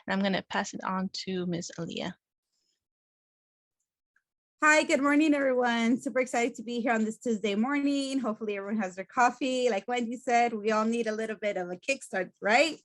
And I'm going to pass it on to Ms. Aaliyah. Hi, good morning, everyone. Super excited to be here on this Tuesday morning. Hopefully everyone has their coffee. Like Wendy said, we all need a little bit of a kickstart, right?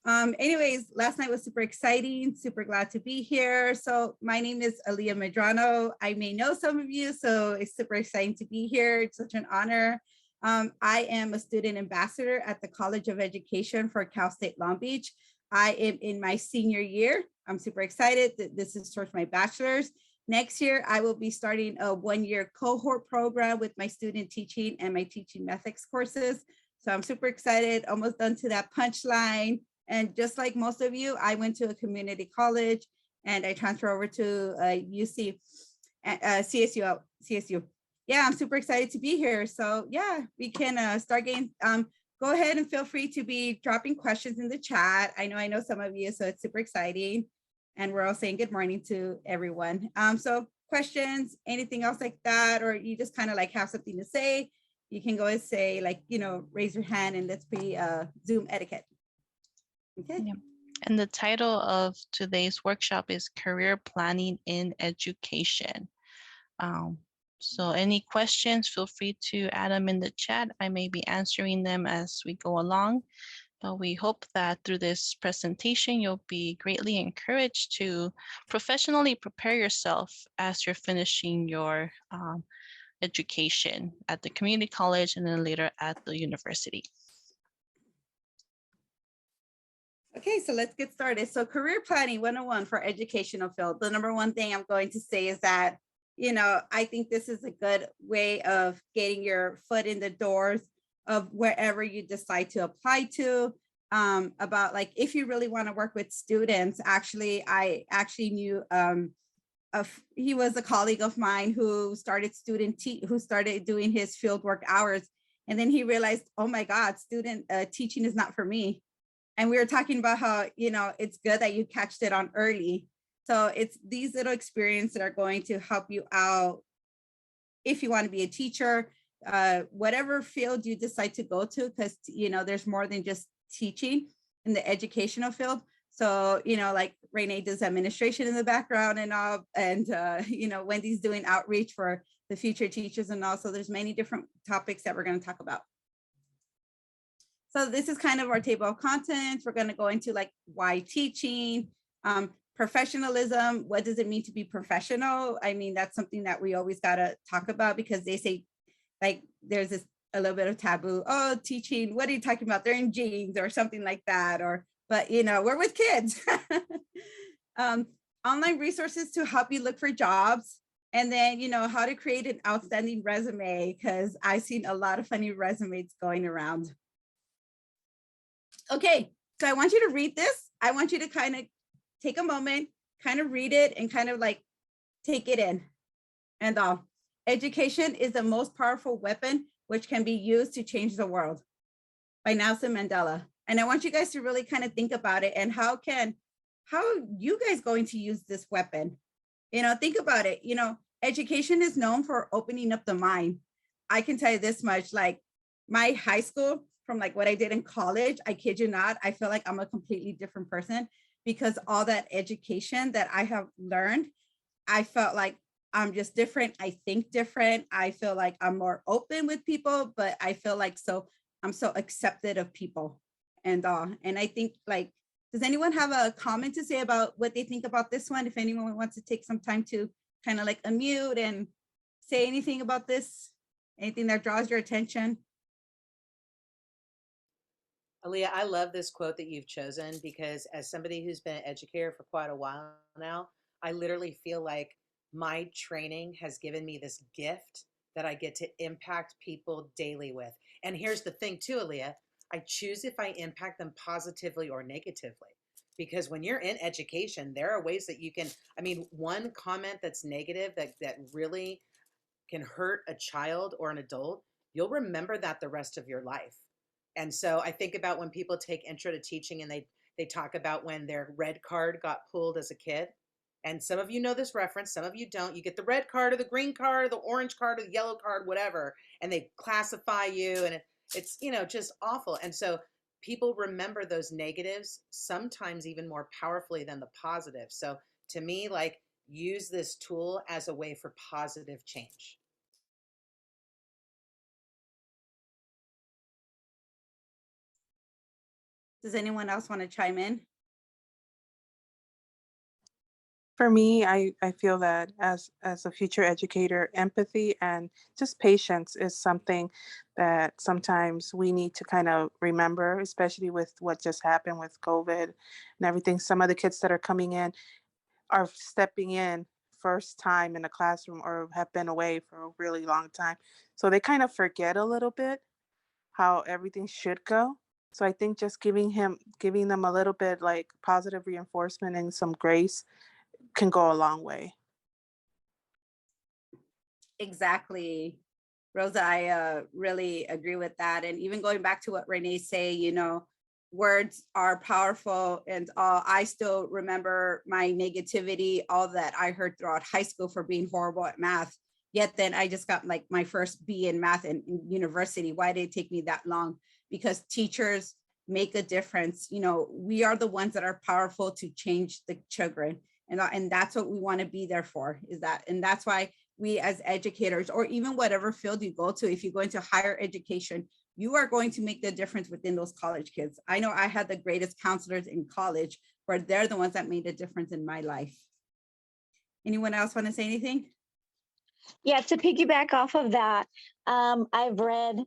Anyways, last night was super exciting, super glad to be here. So my name is Aaliyah Medrano. I may know some of you, so it's super exciting to be here. It's such an honor. I am a student ambassador at the College of Education for Cal State Long Beach. I am in my senior year. I'm super excited that this is towards my bachelor's. Next year, I will be starting a one-year cohort program with my student teaching and my teaching methods courses. So I'm super excited, almost done to that punchline. And just like most of you, I went to a community college and I transferred over to UC, CSU. Yeah, I'm super excited to be here. So yeah, we can start getting, go ahead and feel free to be dropping questions in the chat. I know some of you, so it's super exciting. And we're all saying good morning to everyone. So questions, anything else like that, or you just kind of like have something to say, you can go and say like, raise your hand and let's be Zoom etiquette. Okay. Yeah. And the title of today's workshop is Career Planning in Education. So any questions, feel free to add them in the chat. I may be answering them as we go along, but we hope that through this presentation, you'll be greatly encouraged to professionally prepare yourself as you're finishing your education at the community college and then later at the university. Okay, so let's get started. So career planning 101 for educational field. The number one thing I'm going to say is that, I think this is a good way of getting your foot in the doors of wherever you decide to apply to. About like, if you really want to work with students, I actually knew he was a colleague of mine who started doing his field work hours. And then he realized, oh my God, student teaching is not for me. And we were talking about how, it's good that you catched it on early. So it's these little experiences that are going to help you out if you want to be a teacher, whatever field you decide to go to, because, there's more than just teaching in the educational field. So, like Renee does administration in the background and all, and, Wendy's doing outreach for the future teachers and all. So there's many different topics that we're going to talk about. So this is kind of our table of contents. We're going to go into like why teaching, professionalism. What does it mean to be professional? I mean, that's something that we always got to talk about because they say like there's a little bit of taboo. Oh, teaching, what are you talking about? They're in jeans or something like that. But we're with kids. Online resources to help you look for jobs. And then, how to create an outstanding resume, because I've seen a lot of funny resumes going around. Okay, so I want you to read this. I want you to kind of take a moment, kind of read it and kind of like take it in. And education is the most powerful weapon which can be used to change the world, by Nelson Mandela. And I want you guys to really kind of think about it and how are you guys going to use this weapon? Think about it. Education is known for opening up the mind. I can tell you this much, like my high school, from like what I did in college, I kid you not, I feel like I'm a completely different person because all that education that I have learned, I felt like I'm just different. I think different. I feel like I'm more open with people, but I feel like I'm so accepted of people and I think like, does anyone have a comment to say about what they think about this one? If anyone wants to take some time to kind of like unmute and say anything about this, anything that draws your attention. Aaliyah, I love this quote that you've chosen because as somebody who's been an educator for quite a while now, I literally feel like my training has given me this gift that I get to impact people daily with. And here's the thing too, Aaliyah, I choose if I impact them positively or negatively. Because when you're in education, there are ways that you can, one comment that's negative that really can hurt a child or an adult, you'll remember that the rest of your life. And so I think about when people take intro to teaching and they talk about when their red card got pulled as a kid. And some of you know this reference, some of you don't. You get the red card or the green card or the orange card or the yellow card, whatever, and they classify you and it's just awful. And so people remember those negatives sometimes even more powerfully than the positive. So to me, like, use this tool as a way for positive change. Does anyone else want to chime in? For me, I feel that as a future educator, empathy and just patience is something that sometimes we need to kind of remember, especially with what just happened with COVID and everything. Some of the kids that are coming in are stepping in first time in a classroom or have been away for a really long time. So they kind of forget a little bit how everything should go. So I think just giving them a little bit like positive reinforcement and some grace can go a long way. Exactly. Rosa, I really agree with that. And even going back to what Renee say, you know, words are powerful. And I still remember my negativity, all that I heard throughout high school for being horrible at math. Yet then I just got like my first B in math in university. Why did it take me that long? Because teachers make a difference. You know, we are the ones that are powerful to change the children. And that's what we want to be there for, is that. And that's why we as educators, or even whatever field you go to, if you go into higher education, you are going to make the difference within those college kids. I know I had the greatest counselors in college, where they're the ones that made a difference in my life. Anyone else want to say anything? Yeah, to piggyback off of that, I've read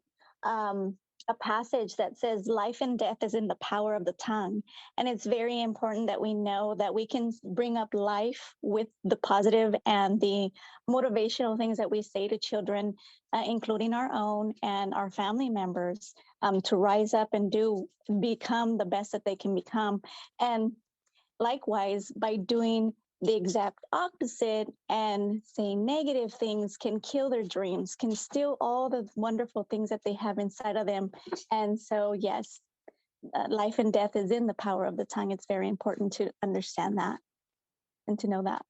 a passage that says life and death is in the power of the tongue. And it's very important that we know that we can bring up life with the positive and the motivational things that we say to children, including our own and our family members, to rise up and become the best that they can become. And likewise, by doing the exact opposite and saying negative things can kill their dreams, can steal all the wonderful things that they have inside of them. And so, yes, life and death is in the power of the tongue. It's very important to understand that and to know that.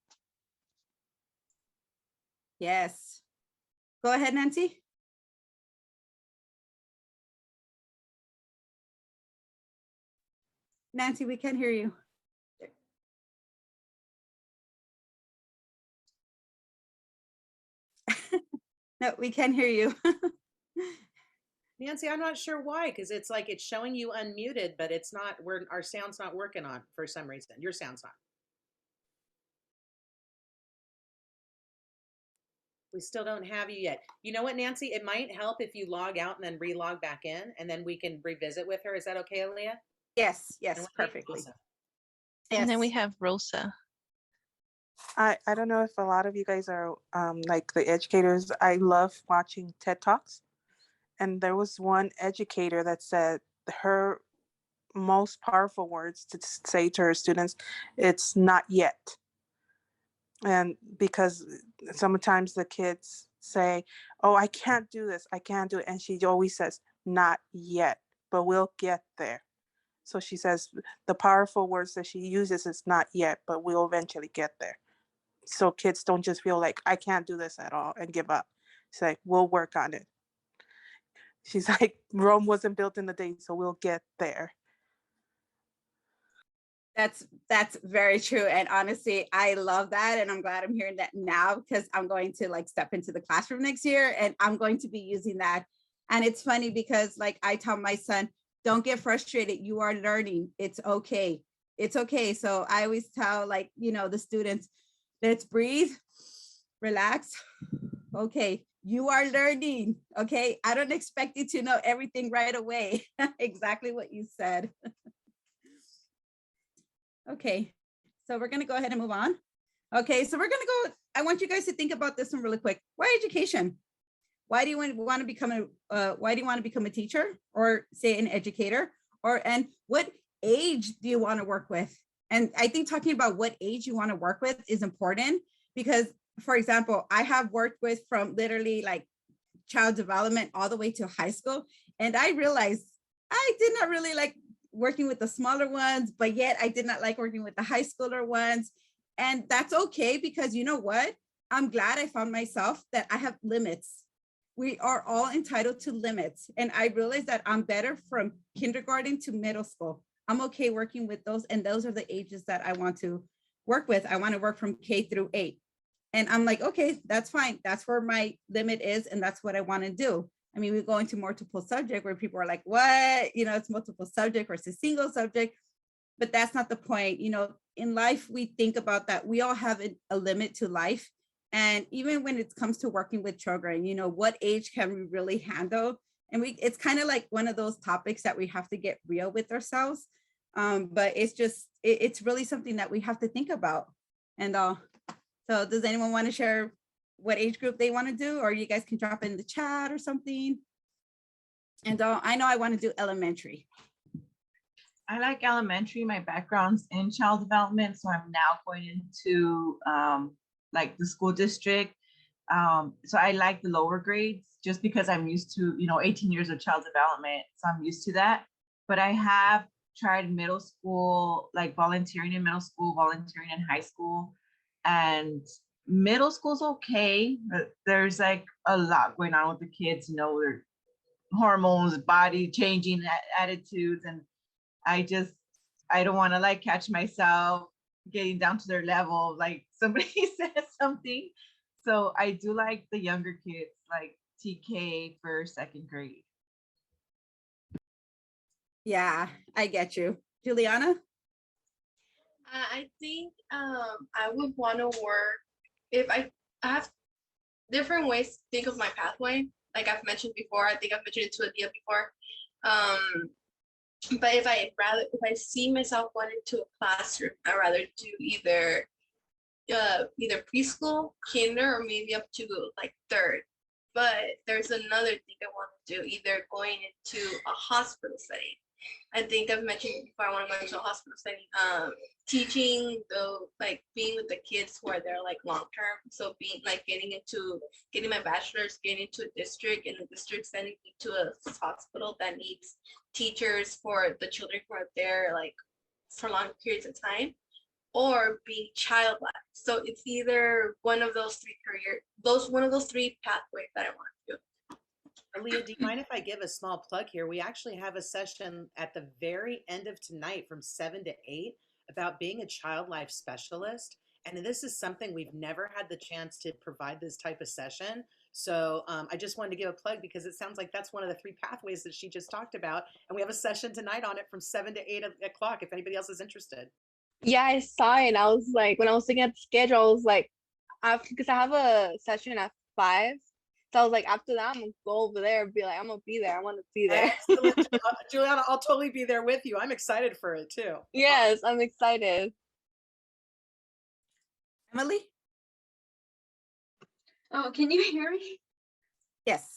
Yes. Go ahead, Nancy. Nancy, we can't hear you. No, we can't hear you. Nancy, I'm not sure why, because it's like it's showing you unmuted, but it's not, our sound's not working on for some reason. Your sound's not. We still don't have you yet. You know what, Nancy? It might help if you log out and then re-log back in, and then we can revisit with her. Is that okay, Aaliyah? Yes, yes, perfectly. Awesome. And then we Yes. have Rosa. I don't know if a lot of you guys are like the educators. I love watching TED Talks. And there was one educator that said her most powerful words to say to her students, it's not yet. And because sometimes the kids say, oh, I can't do this, I can't do it. And she always says, not yet, but we'll get there. So she says the powerful words that she uses is not yet, but we'll eventually get there. So kids don't just feel like I can't do this at all and give up. She's like, we'll work on it. She's like, Rome wasn't built in a day, so we'll get there. That's very true. And honestly, I love that. And I'm glad I'm hearing that now, because I'm going to like step into the classroom next year and I'm going to be using that. And it's funny because like I tell my son, don't get frustrated. You are learning. It's okay. It's okay. So I always tell like, you know, the students, let's breathe, relax. Okay, you are learning. Okay, I don't expect you to know everything right away. Exactly what you said. Okay, so we're gonna go ahead and move on. Okay, so we're gonna go, I want you guys to think about this one really quick. Why education? Why do you want to become why do you want to become a teacher, or say an educator? And what age do you want to work with? And I think talking about what age you want to work with is important, because for example, I have worked with from literally like child development all the way to high school. And I realized I did not really like working with the smaller ones, but yet I did not like working with the high schooler ones. And that's okay, because you know what? I'm glad I found myself that I have limits. we are all entitled to limits. And I realize that I'm better from kindergarten to middle school. I'm okay working with those, and those are the ages that I want to work with. I want to work from K through 8. And I'm like, okay, that's fine. That's where my limit is, and that's what I want to do. I mean, we go into multiple subject where people are like, what? You know, it's multiple subject versus single subject, but that's not the point. You know, in life, we think about that. We all have a limit to life. And even when it comes to working with children, you know, what age can we really handle? And it's kind of like one of those topics that we have to get real with ourselves. But it's just, it's really something that we have to think about. And so does anyone want to share what age group they want to do, or you guys can drop in the chat or something? And I know I want to do elementary. I like elementary. My background's in child development, so I'm now going into like the school district. So I like the lower grades just because I'm used to, 18 years of child development. So I'm used to that. But I have tried middle school, like volunteering in middle school, volunteering in high school. And middle school's okay, but there's like a lot going on with the kids, their hormones, body changing attitudes. And I don't want to like catch myself getting down to their level, like somebody says something. So I do like the younger kids, like TK first, second grade. Yeah, I get you. Juliana? I think I would want to work if I have different ways to think of my pathway. Like I've mentioned before, I think I've mentioned it to Adia before. But if I see myself going into a classroom, I'd rather do either preschool, kinder, or maybe up to like third. But there's another thing I want to do, either going into a hospital setting. I think I've mentioned before, I want to go into a hospital setting, teaching, being with the kids who are there like long term. So being like getting my bachelor's, getting into a district, and the district sending me to a hospital that needs teachers for the children who are there like for long periods of time, or being child life. So it's either one of those three pathways that I want to do. Leah, do you mind if I give a small plug here? We actually have a session at the very end of tonight from 7 to 8 about being a child life specialist. And this is something we've never had the chance to provide this type of session. So I just wanted to give a plug because it sounds like that's one of the 3 pathways that she just talked about. And we have a session tonight on it from 7 to 8 o'clock if anybody else is interested. Yeah, I saw it. And I was like, when I was looking at the schedule, I was like, because I have a session at 5. So I was like, after that, I'm going to go over there and be like, I'm going to be there. I want to be there. Excellent. Juliana, I'll totally be there with you. I'm excited for it too. Yes, I'm excited. Emily? Oh, can you hear me? Yes.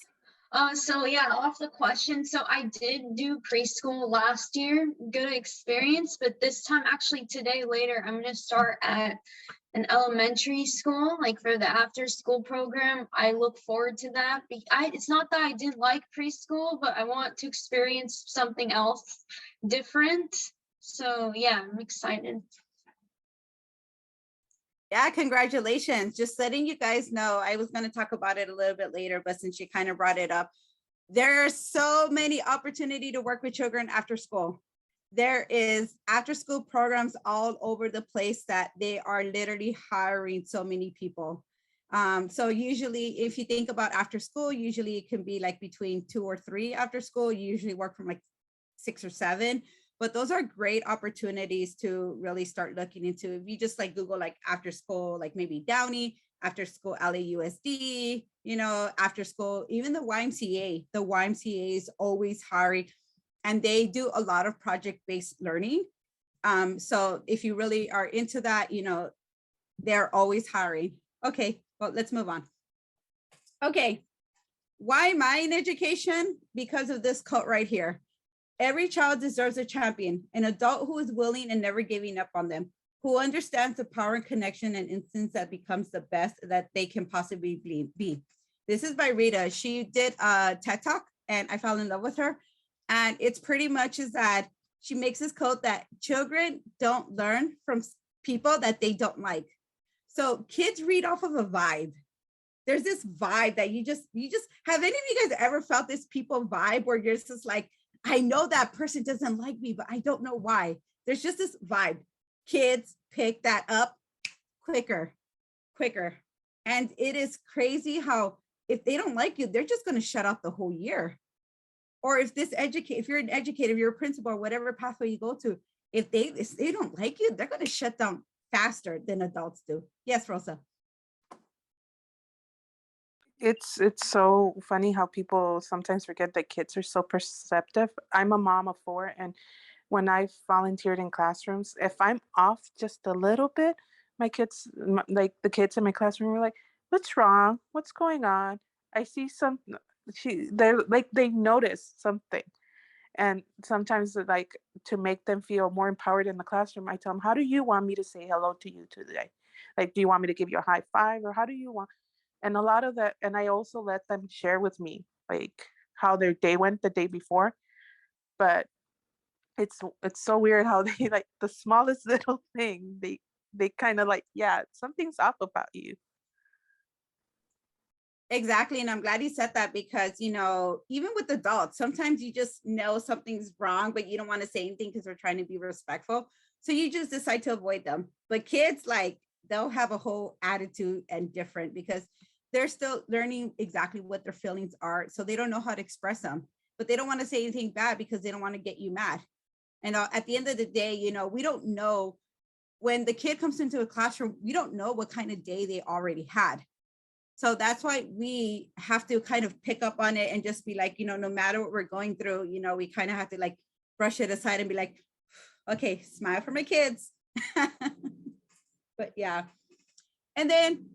So yeah, off the question. So I did do preschool last year, good experience, but this time, actually today later, I'm gonna start at an elementary school, like for the after school program. I look forward to that. It's not that I didn't like preschool, but I want to experience something else different. So yeah, I'm excited. Yeah, congratulations. Just letting you guys know, I was going to talk about it a little bit later, but since you kind of brought it up, there are so many opportunity to work with children after school. There is after school programs all over the place that they are literally hiring so many people. So usually if you think about after school, usually it can be like between 2 or 3 after school. You usually work from like 6 or 7. But those are great opportunities to really start looking into. If you just like Google like after school, like maybe Downey, after school LAUSD, after school, even the YMCA is always hiring, and they do a lot of project-based learning. So if you really are into that, they're always hiring. Okay, well, let's move on. Okay, why am I in education? Because of this quote right here. Every child deserves a champion, an adult who is willing and never giving up on them, who understands the power and connection and instance that becomes the best that they can possibly be. This is by Rita. She did a TED Talk and I fell in love with her. And it's pretty much is that she makes this quote that children don't learn from people that they don't like. So kids read off of a vibe. there's this vibe that you just have any of you guys ever felt this people vibe where you're just like, I know that person doesn't like me, but I don't know why. There's just this vibe. Kids pick that up quicker. And it is crazy how if they don't like you, they're just going to shut out the whole year. Or if you're an educator, if you're a principal, or whatever pathway you go to, if they don't like you, they're going to shut down faster than adults do. Yes, Rosa. It's so funny how people sometimes forget that kids are so perceptive. I'm a mom of 4, and when I volunteered in classrooms, if I'm off just a little bit, my kids, like the kids in my classroom, were like, "What's wrong? What's going on?" I see they're like they notice something, and sometimes like to make them feel more empowered in the classroom, I tell them, "How do you want me to say hello to you today? Like, do you want me to give you a high five, or how do you want?" And a lot of that, and I also let them share with me like how their day went the day before. But it's so weird how they like the smallest little thing, they kind of like, yeah, something's up about you. Exactly. And I'm glad you said that because, even with adults, sometimes you just know something's wrong, but you don't want to say anything because we're trying to be respectful. So you just decide to avoid them. But kids, like, they'll have a whole attitude and different because they're still learning exactly what their feelings are. So they don't know how to express them, but they don't want to say anything bad because they don't want to get you mad. And at the end of the day, we don't know when the kid comes into a classroom, we don't know what kind of day they already had. So that's why we have to kind of pick up on it and just be like, no matter what we're going through, we kind of have to like brush it aside and be like, okay, smile for my kids. But yeah. And then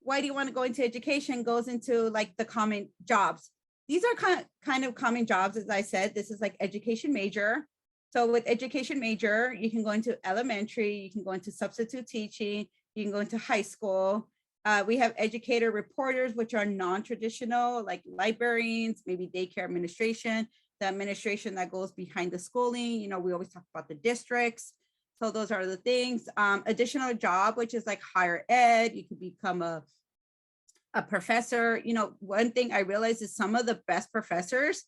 why do you want to go into education goes into like the common jobs. These are kind of common jobs. As I said, this is like education major. So with education major, you can go into elementary, you can go into substitute teaching, you can go into high school. We have educator reporters, which are non-traditional, like librarians, maybe daycare administration, the administration that goes behind the schooling. We always talk about the districts. So those are the things. Additional job, which is like higher ed. You could become a professor. One thing I realized is some of the best professors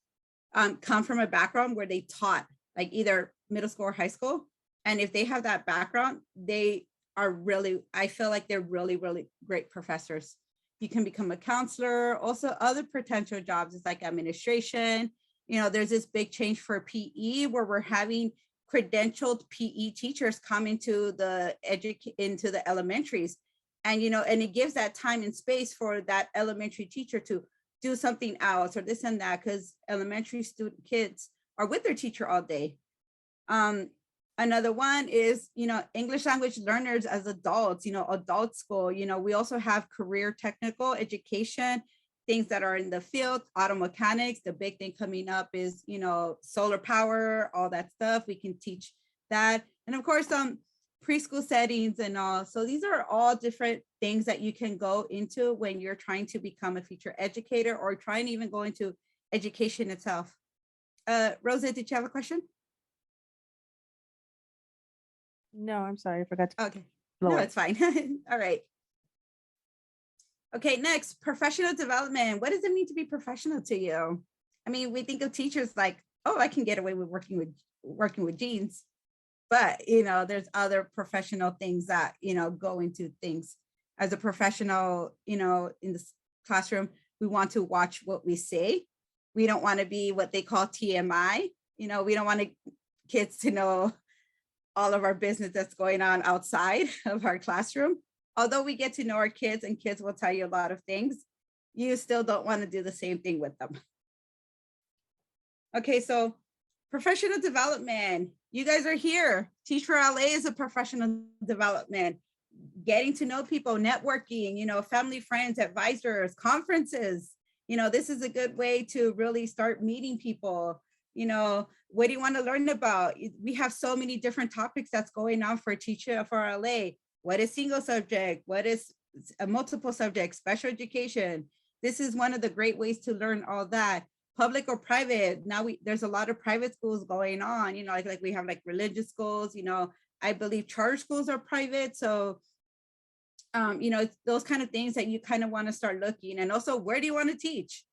come from a background where they taught like either middle school or high school. And if they have that background, I feel like they're really, really great professors. You can become a counselor. Also, other potential jobs is like administration. There's this big change for PE where we're having credentialed PE teachers come into the elementaries. And, and it gives that time and space for that elementary teacher to do something else or this and that, because elementary student kids are with their teacher all day. Another one is, English language learners as adults, adult school. We also have career technical education, things that are in the field, auto mechanics. The big thing coming up is, solar power, all that stuff. We can teach that. And of course, preschool settings and all. So these are all different things that you can go into when you're trying to become a future educator or trying to even go into education itself. Rosa, did you have a question? No, I'm sorry, I forgot to. Okay, no, it's fine. All right. Okay, next, professional development. What does it mean to be professional to you? I mean, we think of teachers like, oh, I can get away with working with jeans, but there's other professional things that go into things. As a professional, in this classroom, we want to watch what we say. We don't want to be what they call TMI. We don't want kids to know all of our business that's going on outside of our classroom. Although we get to know our kids and kids will tell you a lot of things, you still don't want to do the same thing with them. Okay, so professional development. You guys are here. Teach for LA is a professional development. Getting to know people, networking, family, friends, advisors, conferences. This is a good way to really start meeting people. What do you want to learn about? We have so many different topics that's going on for Teacher for LA. What is single subject? What is a multiple subject? Special education. This is one of the great ways to learn all that. Public or private. Now there's a lot of private schools going on, like we have like religious schools, I believe charter schools are private. So You know, it's those kind of things that you kind of want to start looking. And also, where do you want to teach?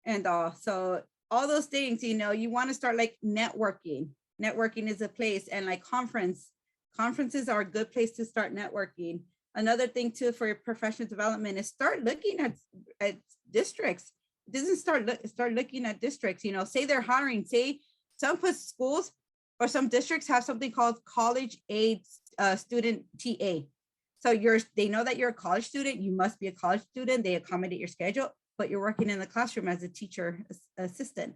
And all. So all those things, you know, you want to start like networking. Networking is a place, and like conferences are a good place to start networking. Another thing too for your professional development is start looking at districts. It doesn't start looking at districts, you know, say they're hiring, say some schools or some districts have something called college aid student TA. So they know that you're a college student, you must be a college student, they accommodate your schedule, but you're working in the classroom as a teacher assistant.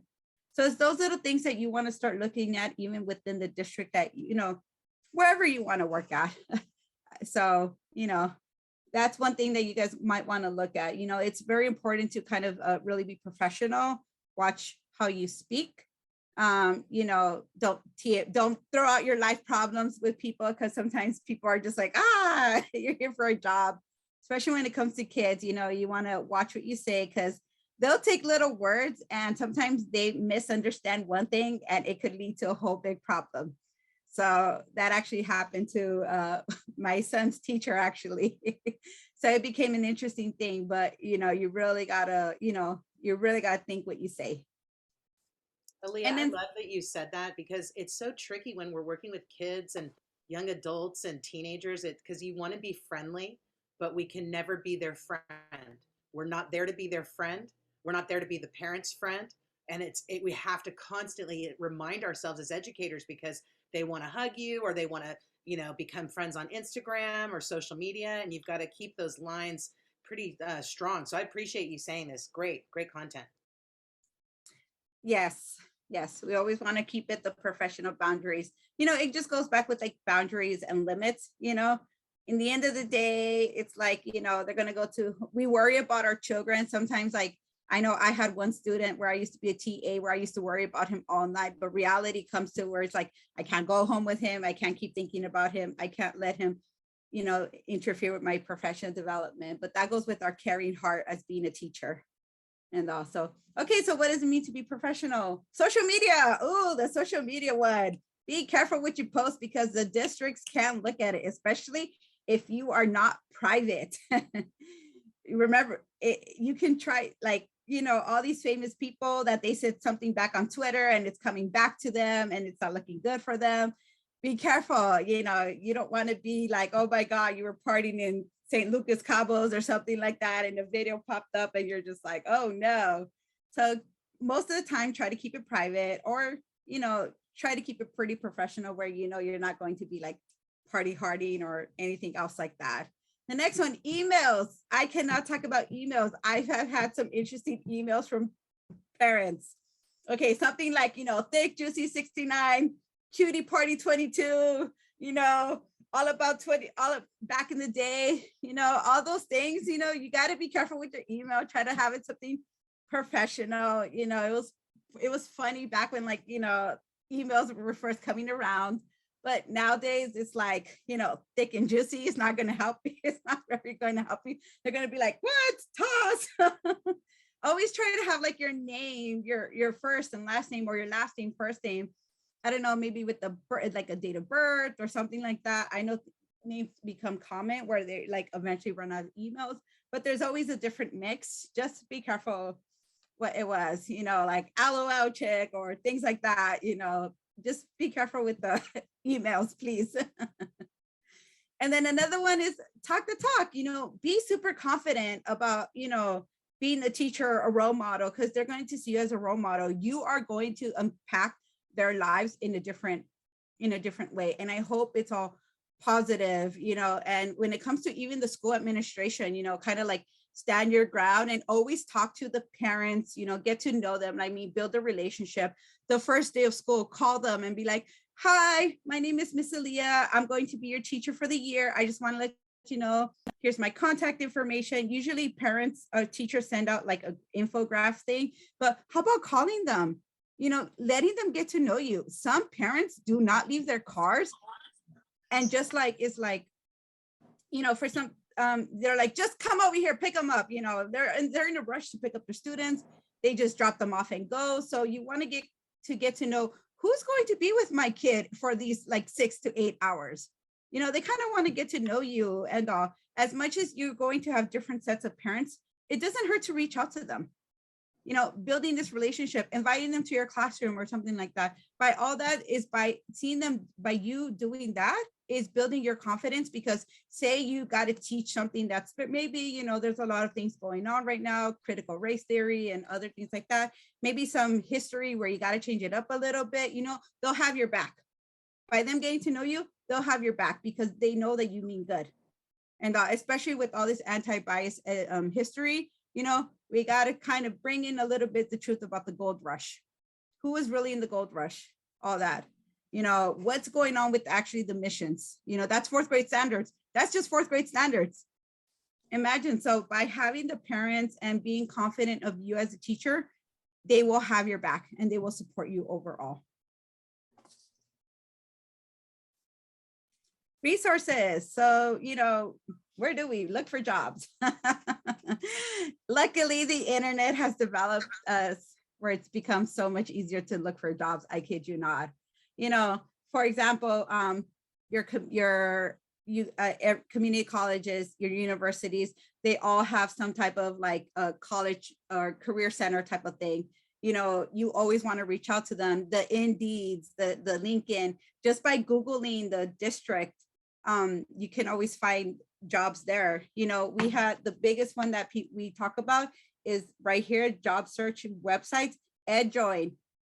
So it's those little things that you want to start looking at even within the district that, you know, wherever you want to work at. So, you know, that's one thing that you guys might want to look at. You know, it's very important to kind of really be professional, watch how you speak. You know, don't throw out your life problems with people, because sometimes people are just like, you're here for a job, especially when it comes to kids. You know, you want to watch what you say, because they'll take little words and sometimes they misunderstand one thing and it could lead to a whole big problem. So that actually happened to my son's teacher, actually. So it became an interesting thing, but you know, you really gotta think what you say. Aaliyah, And I then, love that you said that, because it's so tricky when we're working with kids and young adults and teenagers, because you want to be friendly, but we can never be their friend. We're not there to be their friend. We're not there to be the parent's friend. And we have to constantly remind ourselves as educators, because they want to hug you, or they want to, you know, become friends on Instagram or social media. And you've got to keep those lines pretty strong. So I appreciate you saying this. Great content. yes, we always want to keep it the professional boundaries. You know, it just goes back with like boundaries and limits. You know, in the end of the day, it's like, you know, we worry about our children sometimes. Like, I know I had one student where I used to be a TA where I used to worry about him all night, but reality comes to where it's like, I can't go home with him. I can't keep thinking about him. I can't let him, you know, interfere with my professional development. But that goes with our caring heart as being a teacher. And also, okay, so what does it mean to be professional? Social media. Oh, the social media one. Be careful what you post, because the districts can look at it, especially if you are not private. Remember, you can try, like, you know, all these famous people that they said something back on Twitter and it's coming back to them and it's not looking good for them. Be careful, you know, you don't want to be like, oh my God, you were partying in St. Lucas Cabos or something like that, and a video popped up and you're just like, oh no. So most of the time, try to keep it private, or, you know, try to keep it pretty professional where, you know, you're not going to be like party harding or anything else like that. The next one, emails. I cannot talk about emails. I have had some interesting emails from parents. Okay, something like, you know, thick, juicy 69, cutie party 22, you know, all about 20, back in the day, you know, all those things, you know, you got to be careful with your email. Try to have it something professional. You know, it was funny back when, like, you know, emails were first coming around. But nowadays it's like, you know, thick and juicy is not going to help you. It's not really going to help you. They're going to be like, what? Toss. Always try to have like your name, your first and last name, or your last name, first name. I don't know, maybe with like a date of birth or something like that. I know names become common where they like eventually run out of emails, but there's always a different mix. Just be careful what it was, you know, like LOL chick or things like that, you know. Just be careful with the emails, please. And then another one is talk the talk, you know, be super confident about, you know, being a teacher, a role model, because they're going to see you as a role model. You are going to impact their lives in a different way. And I hope it's all positive, you know. And when it comes to even the school administration, you know, kind of like stand your ground and always talk to the parents, you know, get to know them. I mean, build a relationship. The first day of school, call them and be like, hi, my name is Miss Aaliyah. I'm going to be your teacher for the year. I just want to let you know, here's my contact information. Usually parents or teachers send out like an infographic thing, but how about calling them? You know, letting them get to know you. Some parents do not leave their cars. And just like, it's like, you know, for some, they're like, just come over here, pick them up. You know, they're in a rush to pick up their students. They just drop them off and go. So you want to get to know who's going to be with my kid for these like 6 to 8 hours. You know, they kind of want to get to know you and as much as you're going to have different sets of parents, it doesn't hurt to reach out to them. You know, building this relationship, inviting them to your classroom or something like that. By all that is by seeing them, by you doing that is building your confidence, because say you got to teach something that's, but maybe, you know, there's a lot of things going on right now, critical race theory and other things like that. Maybe some history where you got to change it up a little bit, you know, they'll have your back. By them getting to know you, they'll have your back because they know that you mean good. And especially with all this anti-bias history, you know, we got to kind of bring in a little bit the truth about the gold rush. Who was really in the gold rush? All that. You know, what's going on with actually the missions? You know, that's fourth grade standards. That's just fourth grade standards. Imagine, so by having the parents and being confident of you as a teacher, they will have your back and they will support you overall. Resources. So, you know, where do we look for jobs? Luckily, the internet has developed us where it's become so much easier to look for jobs. I kid you not. You know, for example, your community colleges, your universities, they all have some type of like a college or career center type of thing. You know, you always want to reach out to them. The Indeeds, the LinkedIn, just by Googling the district, you can always find jobs there. You know, we had the biggest one that we talk about is right here, job search websites, EdJoin.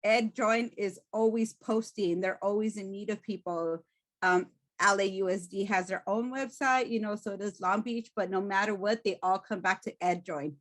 EdJoin is always posting. They're always in need of people. LAUSD has their own website, you know, so does Long Beach, but no matter what, they all come back to EdJoin.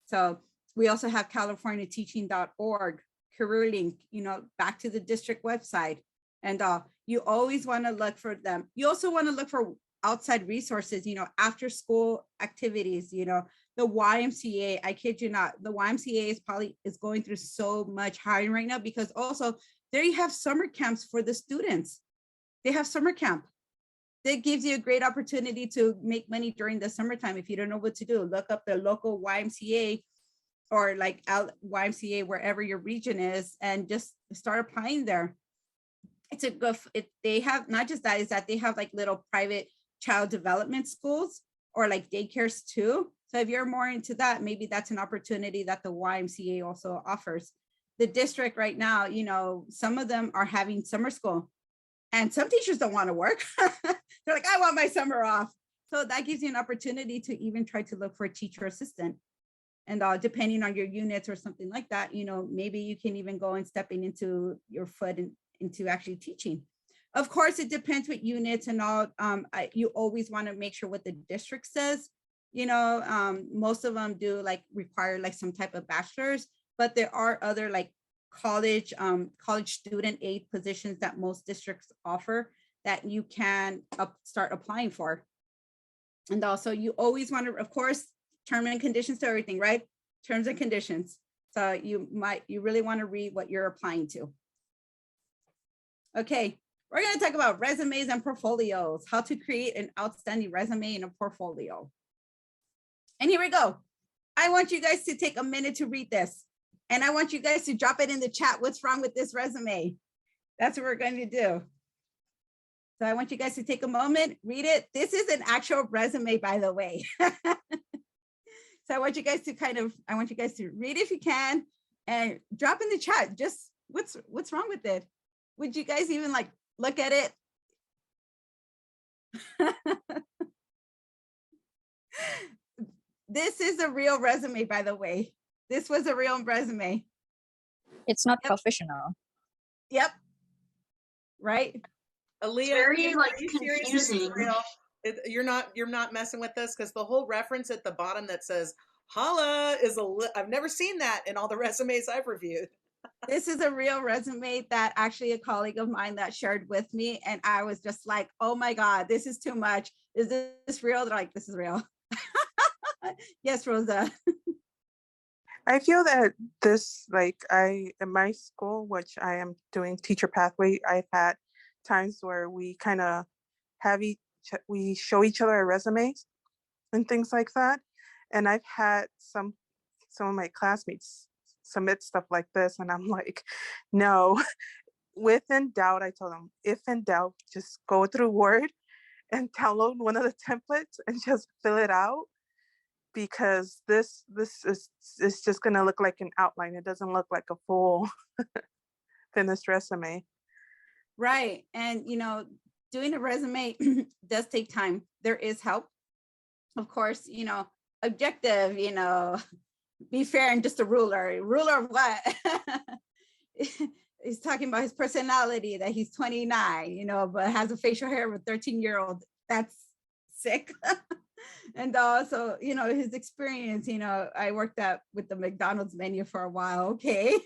So we also have CaliforniaTeaching.org, CareerLink, you know, back to the district website. And you always want to look for them. You also want to look for outside resources, you know, after school activities, you know, the YMCA, I kid you not, the YMCA is going through so much hiring right now, because also there you have summer camps for the students. They have summer camp. That gives you a great opportunity to make money during the summertime. If you don't know what to do, look up the local YMCA or like YMCA, wherever your region is, and just start applying there. It's a good, they have, not just that, is that they have like little private child development schools or like daycares too. So if you're more into that, maybe that's an opportunity that the YMCA also offers. The district right now, you know, some of them are having summer school and some teachers don't want to work. They're like, I want my summer off. So that gives you an opportunity to even try to look for a teacher assistant. And depending on your units or something like that, you know, maybe you can even go and stepping into your foot into actually teaching. Of course, it depends what units and all. You always want to make sure what the district says. You know, most of them do like require like some type of bachelor's, but there are other like college student aid positions that most districts offer that you can start applying for. And also you always want to, of course, terms and conditions to everything, right? Terms and conditions. So you really want to read what you're applying to. Okay, we're going to talk about resumes and portfolios, how to create an outstanding resume and a portfolio. And here we go. I want you guys to take a minute to read this. And I want you guys to drop it in the chat. What's wrong with this resume? That's what we're going to do. So I want you guys to take a moment, read it. This is an actual resume, by the way. So I want you guys to read it if you can and drop in the chat. Just what's wrong with it? Would you guys even like look at it? This is a real resume, by the way. This was a real resume. It's not professional. Yep. Right. Aaliyah, Very like are you serious this is confusing. real? You're not messing with this, because the whole reference at the bottom that says holla is I've never seen that in all the resumes I've reviewed. This is a real resume that actually a colleague of mine that shared with me, and I was just like, oh my God, this is too much. Is this real? They're like, this is real. Yes, Rosa. I feel that this, like in my school, which I am doing teacher pathway, I've had times where we kind of we show each other our resumes and things like that. And I've had some of my classmates submit stuff like this, and I'm like, no. With in doubt, I told them, if in doubt, just go through Word and download one of the templates and just fill it out, because this is just going to look like an outline. It doesn't look like a full finished resume. Right. And, doing a resume does take time. There is help. Of course, objective, be fair and just a ruler. Ruler of what? He's talking about his personality, that he's 29, but has a facial hair of a 13-year-old. That's sick. And also, his experience, I worked with the McDonald's menu for a while. Okay.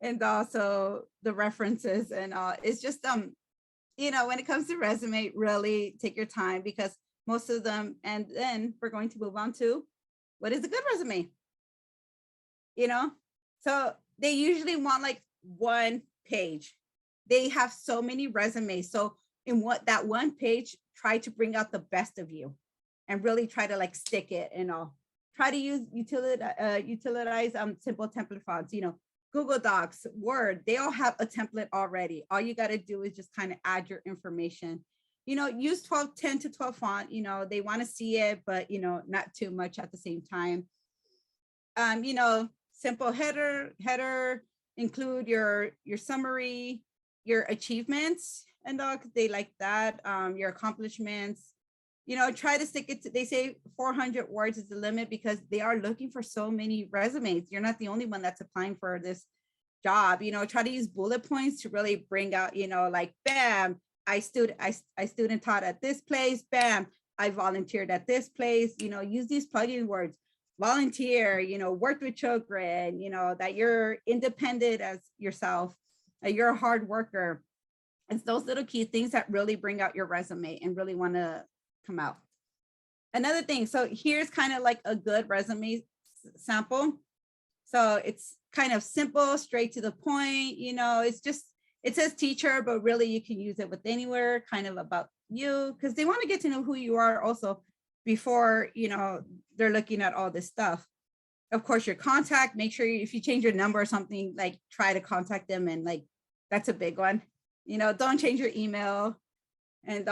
And also the references and it's just, when it comes to resume, really take your time, because most of them, and then we're going to move on to what is a good resume, so they usually want like 1 page. They have so many resumes. So in that 1 page, try to bring out the best of you and really try to like stick it and all. Try to use utilize simple template fonts, Google Docs, Word, they all have a template already. All you got to do is just kind of add your information. Use 10 to 12 font, they want to see it, but, not too much at the same time. Simple header, include your summary, your achievements, and all, 'cause they like that, your accomplishments. Try to stick it to, they say 400 words is the limit, because they are looking for so many resumes. You're not the only one that's applying for this job. Try to use bullet points to really bring out, like, bam, I student taught at this place, bam, I volunteered at this place. Use these plug-in words: volunteer, worked with children, that you're independent as yourself, that you're a hard worker. It's those little key things that really bring out your resume and really want to come out. Another thing, so here's kind of like a good resume sample. So it's kind of simple, straight to the point, it's just, it says teacher, but really you can use it with anywhere, kind of about you, because they want to get to know who you are also before, they're looking at all this stuff. Of course, your contact, make sure if you change your number or something, like try to contact them, and like, that's a big one. Don't change your email and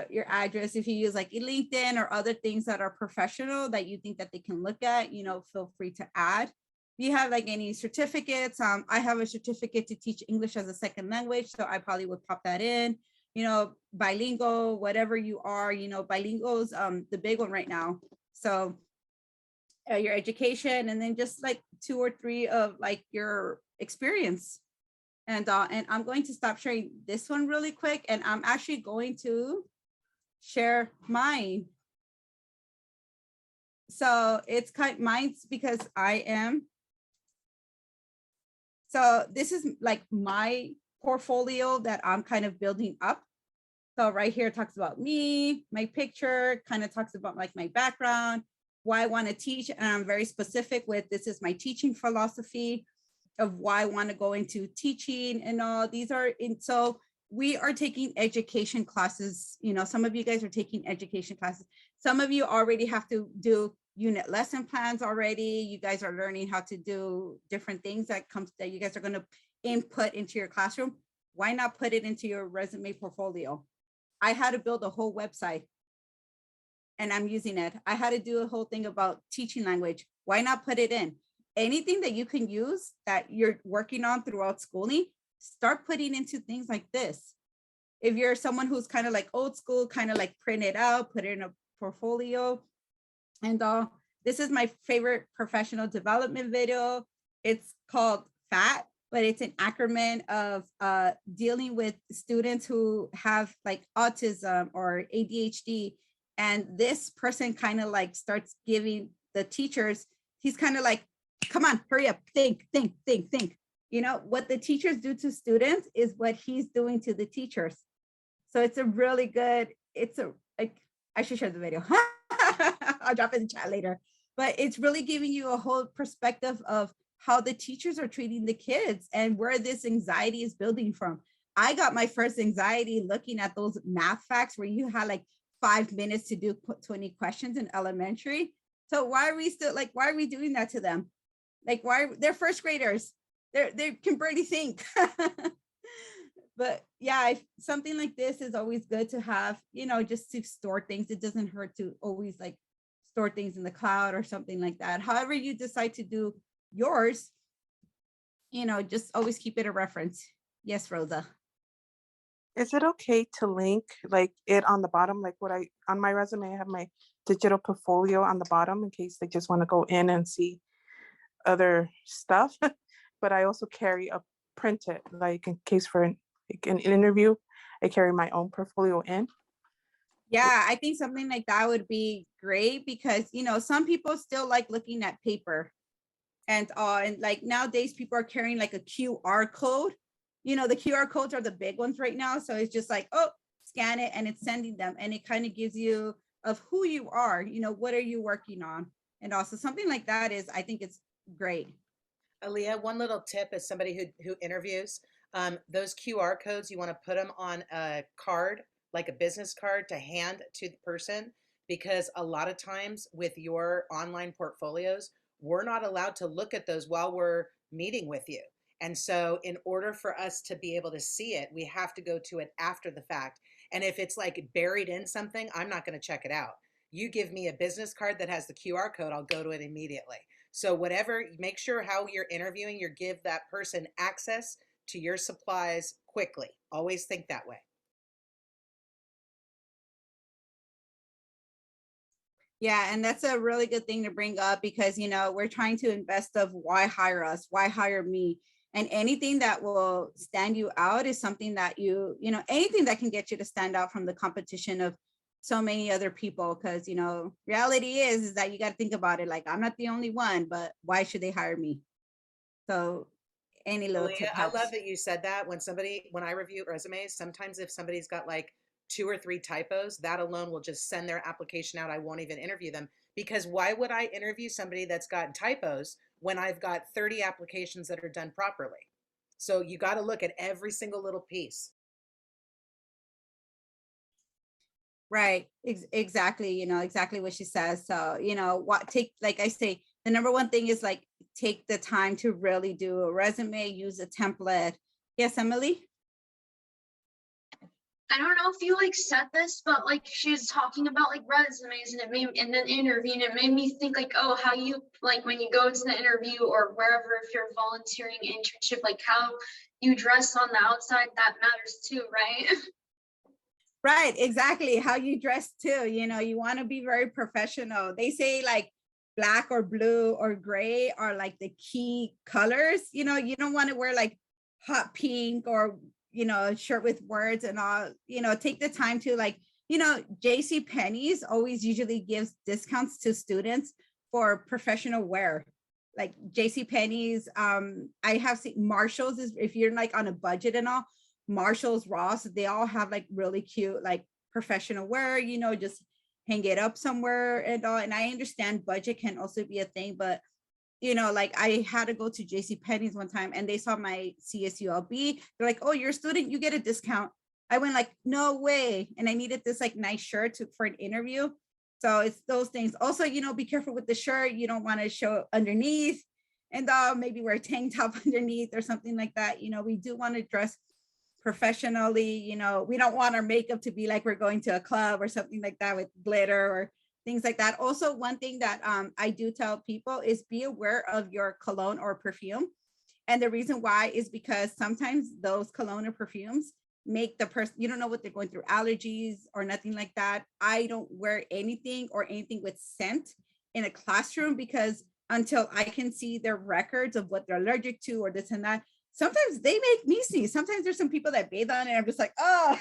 your address. If you use like LinkedIn or other things that are professional that you think that they can look at, feel free to add. If you have like any certificates, I have a certificate to teach English as a second language, so I probably would pop that in. Bilingual, whatever you are, bilingual is the big one right now. So your education, and then just like 2 or 3 of like your experience. And I'm going to stop sharing this one really quick, and I'm actually going to share mine. So it's mine's because I am. So this is like my portfolio that I'm kind of building up. So right here it talks about me, my picture, kind of talks about like my background, why I want to teach, and I'm very specific with this is my teaching philosophy of why I want to go into teaching and all. These are in, so we are taking education classes. Some of you guys are taking education classes. Some of you already have to do unit lesson plans already. You guys are learning how to do different things that you guys are going to input into your classroom. Why not put it into your resume portfolio? I had to build a whole website and I'm using it. I had to do a whole thing about teaching language. Why not put it in? Anything that you can use that you're working on throughout schooling, start putting into things like this. If you're someone who's kind of like old school, kind of like print it out, put it in a portfolio. And this is my favorite professional development video. It's called FAT, but it's an acronym of dealing with students who have like autism or ADHD. And this person kind of like starts giving the teachers, he's kind of like, come on, hurry up, think. What the teachers do to students is what he's doing to the teachers. So it's a really good, I should share the video. I'll drop it in the chat later. But it's really giving you a whole perspective of how the teachers are treating the kids and where this anxiety is building from. I got my first anxiety looking at those math facts where you had like 5 minutes to do 20 questions in elementary. So why are we doing that to them? Like, they're first graders. They can barely think. But yeah, if something like this is always good to have, just to store things. It doesn't hurt to always like store things in the cloud or something like that. However you decide to do yours, just always keep it a reference. Yes, Rosa. Is it okay to link like it on the bottom? Like on my resume, I have my digital portfolio on the bottom in case they just want to go in and see other stuff. But I also carry a printed, like in case for an interview, I carry my own portfolio in. Yeah, I think something like that would be great because, some people still like looking at paper and like nowadays people are carrying like a QR code. The QR codes are the big ones right now. So it's just like, oh, scan it and it's sending them. And it kind of gives you of who you are, what are you working on? And also something like that is, I think it's great. Aaliyah, one little tip as somebody who interviews, those QR codes, you want to put them on a card, like a business card to hand to the person, because a lot of times with your online portfolios, we're not allowed to look at those while we're meeting with you. And so in order for us to be able to see it, we have to go to it after the fact. And if it's like buried in something, I'm not going to check it out. You give me a business card that has the QR code, I'll go to it immediately. So whatever, make sure how you're interviewing, you give that person access to your supplies quickly. Always think that way. Yeah, and that's a really good thing to bring up because, we're trying to invest of why hire us, why hire me? And anything that will stand you out is something that anything that can get you to stand out from the competition of so many other people. Because, reality is that you got to think about it. Like, I'm not the only one, but why should they hire me? So any little tip I helps. love that you said that. When I review resumes, sometimes if somebody's got like 2 or 3 typos, that alone will just send their application out. I won't even interview them, because why would I interview somebody that's got typos when I've got 30 applications that are done properly? So you got to look at every single little piece. Right. Exactly. Exactly what she says. So, like I say, the number one thing is like, take the time to really do a resume, use a template. Yes, Emily? I don't know if you like said this, but like she was talking about like resumes and then interviewing, it made me think like, oh, how you like when you go into the interview or wherever, if you're volunteering internship, like how you dress on the outside, that matters too, right? Right, exactly. How you dress too. You want to be very professional. They say like black or blue or gray are like the key colors. You don't want to wear like hot pink or a shirt with words and all. Take the time to like, JC Penney's always usually gives discounts to students for professional wear. Like JC Penney's, I have seen Marshalls is if you're like on a budget and all. Marshalls, Ross, they all have like really cute like professional wear, just hang it up somewhere and all. And I understand budget can also be a thing, but like I had to go to JC Penney's one time and they saw my CSULB. They're like, oh, you're a student, you get a discount. I went like, no way. And I needed this like nice shirt for an interview. So it's those things. Also, be careful with the shirt. You don't want to show underneath and maybe wear a tank top underneath or something like that. We do want to dress professionally. We don't want our makeup to be like we're going to a club or something like that with glitter or things like that. Also, one thing that I do tell people is be aware of your cologne or perfume. And the reason why is because sometimes those cologne or perfumes make the person, you don't know what they're going through, allergies or nothing like that. I don't wear anything with scent in a classroom because until I can see their records of what they're allergic to or this and that, sometimes they make me sneeze. Sometimes there's some people that bathe on it and I'm just like, oh.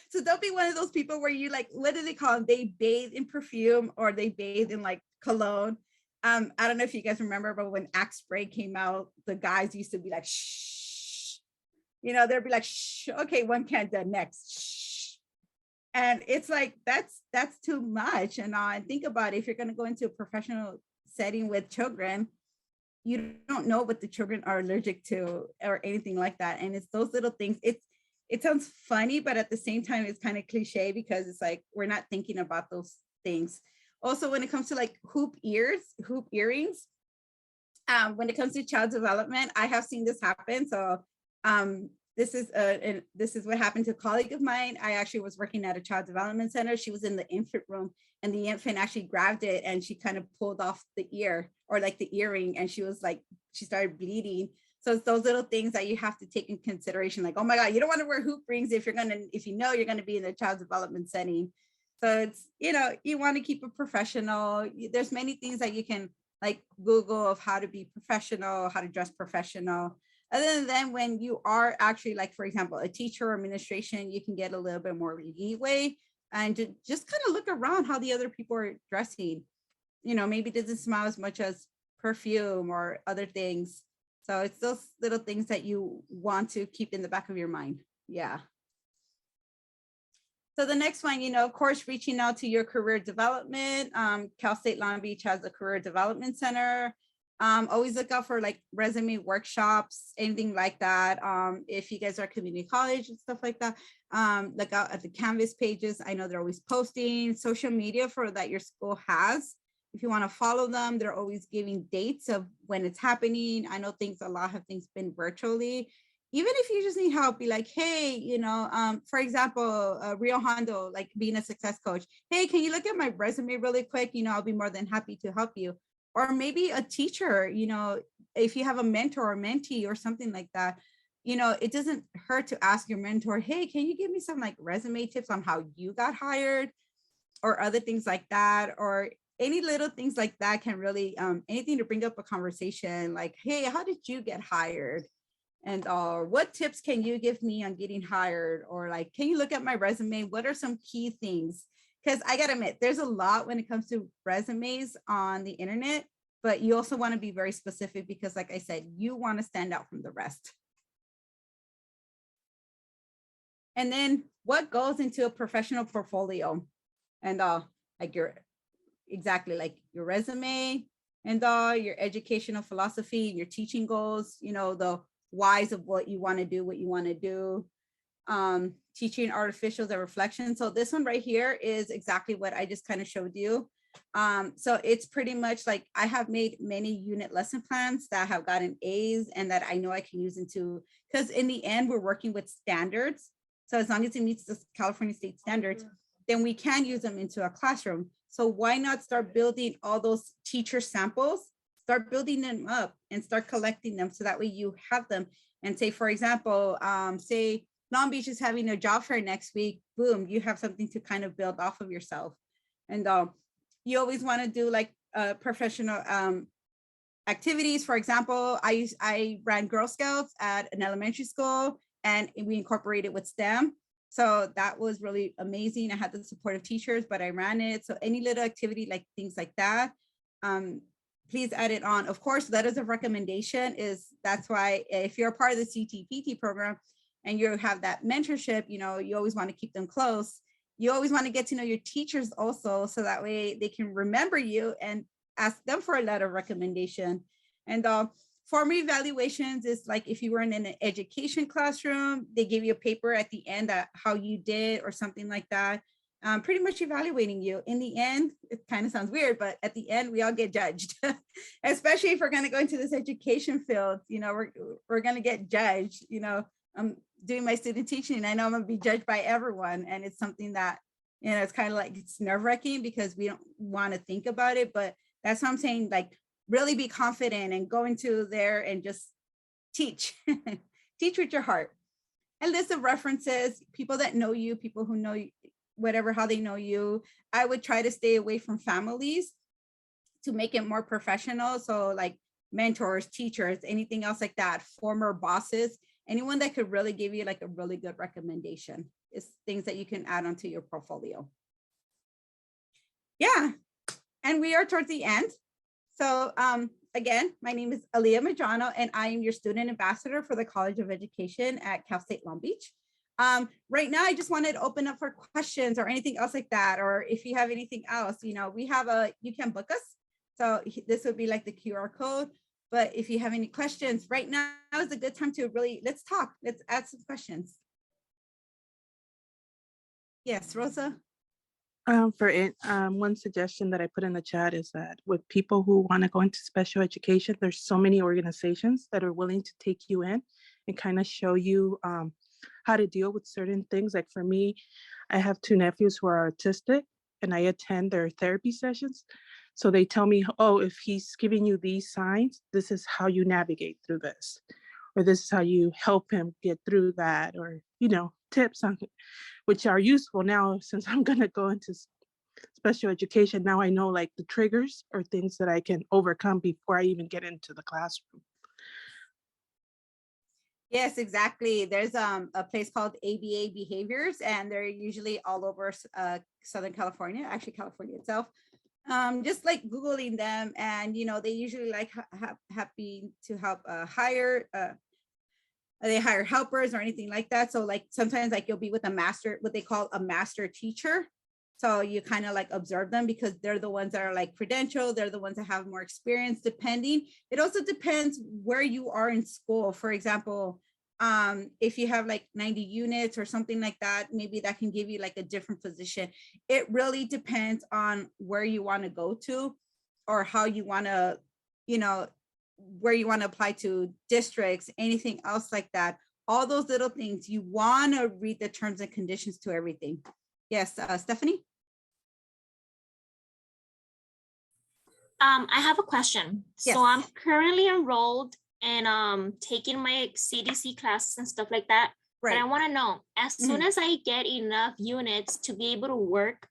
So don't be one of those people where you like, what do they call them? They bathe in perfume or they bathe in like cologne. I don't know if you guys remember, but when Axe Spray came out, the guys used to be like, shh. They'd be like, shh, okay, one can't do next. Shh. And it's like, that's too much. And think about it, if you're going to go into a professional setting with children, you don't know what the children are allergic to or anything like that. And it's those little things. It sounds funny, but at the same time, it's kind of cliche because it's like, we're not thinking about those things. Also, when it comes to like hoop earrings, when it comes to child development, I have seen this happen. So and this is what happened to a colleague of mine. I actually was working at a child development center. She was in the infant room, and the infant actually grabbed it, and she kind of pulled off the ear, or like the earring, and she was like, she started bleeding. So it's those little things that you have to take in consideration. Like, oh my God, you don't want to wear hoop rings if you know you're gonna be in the child development setting. So it's, you want to keep it professional. There's many things that you can like Google of how to be professional, how to dress professional. Other than when you are actually, like, for example, a teacher or administration, you can get a little bit more leeway and just kind of look around how the other people are dressing. Maybe it doesn't smell as much as perfume or other things. So it's those little things that you want to keep in the back of your mind. Yeah. So the next one, of course, reaching out to your career development. Cal State Long Beach has a career development center. Always look out for like resume workshops, anything like that. If you guys are community college and stuff like that, look out at the Canvas pages. I know they're always posting social media for that your school has. If you want to follow them, they're always giving dates of when it's happening. I know a lot of things been virtually. Even if you just need help, be like, hey, for example, Rio Hondo, like being a success coach. Hey, can you look at my resume really quick? I'll be more than happy to help you. Or maybe a teacher, if you have a mentor or mentee or something like that, it doesn't hurt to ask your mentor, hey, can you give me some like resume tips on how you got hired or other things like that? Or any little things like that can really, anything to bring up a conversation like, hey, how did you get hired? And what tips can you give me on getting hired? Or like, can you look at my resume? What are some key things? Because I gotta admit, there's a lot when it comes to resumes on the internet, but you also want to be very specific because like I said, you want to stand out from the rest. And then what goes into a professional portfolio? And like your resume and your educational philosophy, your teaching goals, the whys of what you want to do, teaching artificials and reflection. So this one right here is exactly what I just kind of showed you. So it's pretty much like I have made many unit lesson plans that have gotten A's and that I know I can use into, because in the end, we're working with standards. So as long as it meets the California state standards, then we can use them into a classroom. So why not start building all those teacher samples, start building them up and start collecting them so that way you have them. And say, for example, say Long Beach is having a job fair next week, boom, you have something to kind of build off of yourself. And you always want to do like professional activities. For example, I ran Girl Scouts at an elementary school and we incorporated with STEM. So that was really amazing. I had the support of teachers, but I ran it. So any little activity, like things like that, please add it on. Of course, letters of recommendation that's why if you're a part of the CTPT program and you have that mentorship, you always want to keep them close. You always want to get to know your teachers also, so that way they can remember you and ask them for a letter of recommendation. And formal evaluations is like if you were in an education classroom, they give you a paper at the end how you did or something like that. Pretty much evaluating you. In the end, it kind of sounds weird, but at the end, we all get judged, especially if we're going to go into this education field. We're going to get judged. I'm doing my student teaching, and I know I'm going to be judged by everyone. And it's something that, it's kind of like, it's nerve-wracking because we don't want to think about it. But that's what I'm saying, like, really be confident and go into there and just teach, teach with your heart. A list of references, people that know you, people who know you, whatever, how they know you. I would try to stay away from families to make it more professional. So like mentors, teachers, anything else like that, former bosses, anyone that could really give you like a really good recommendation is things that you can add onto your portfolio. Yeah, and we are towards the end. So again, my name is Aaliyah Medrano, and I am your student ambassador for the College of Education at Cal State Long Beach. Right now, I just wanted to open up for questions or anything else like that, or if you have anything else, we have you can book us. So this would be like the QR code. But if you have any questions, right now is a good time to really, let's talk. Let's add some questions. Yes, Rosa? One suggestion that I put in the chat is that with people who want to go into special education, there's so many organizations that are willing to take you in and kind of show you how to deal with certain things. Like for me, I have 2 nephews who are autistic, and I attend their therapy sessions. So they tell me, oh, if he's giving you these signs, this is how you navigate through this, or this is how you help him get through that, or, you know, tips on which are useful now since I'm going to go into special education. Now I know like the triggers or things that I can overcome before I even get into the classroom. Yes, exactly. There's a place called ABA Behaviors, and they're usually all over Southern California, actually California itself. Just like Googling them, and you know, they usually like happy to help hire they hire helpers or anything like that. So like sometimes like you'll be with a master, what they call a master teacher. So you kind of like observe them because they're the ones that are like credentialed. They're the ones that have more experience depending. It also depends where you are in school. For example, if you have like 90 units or something like that, maybe that can give you like a different position. It really depends on where you want to go to or how you want to, you know, where you want to apply to districts, anything else like that. All those little things, you want to read the terms and conditions to everything. Yes, Stephanie? I have a question. Yes. So I'm currently enrolled in taking my CDC classes and stuff like that. Right. But I want to know, as soon as I get enough units to be able to work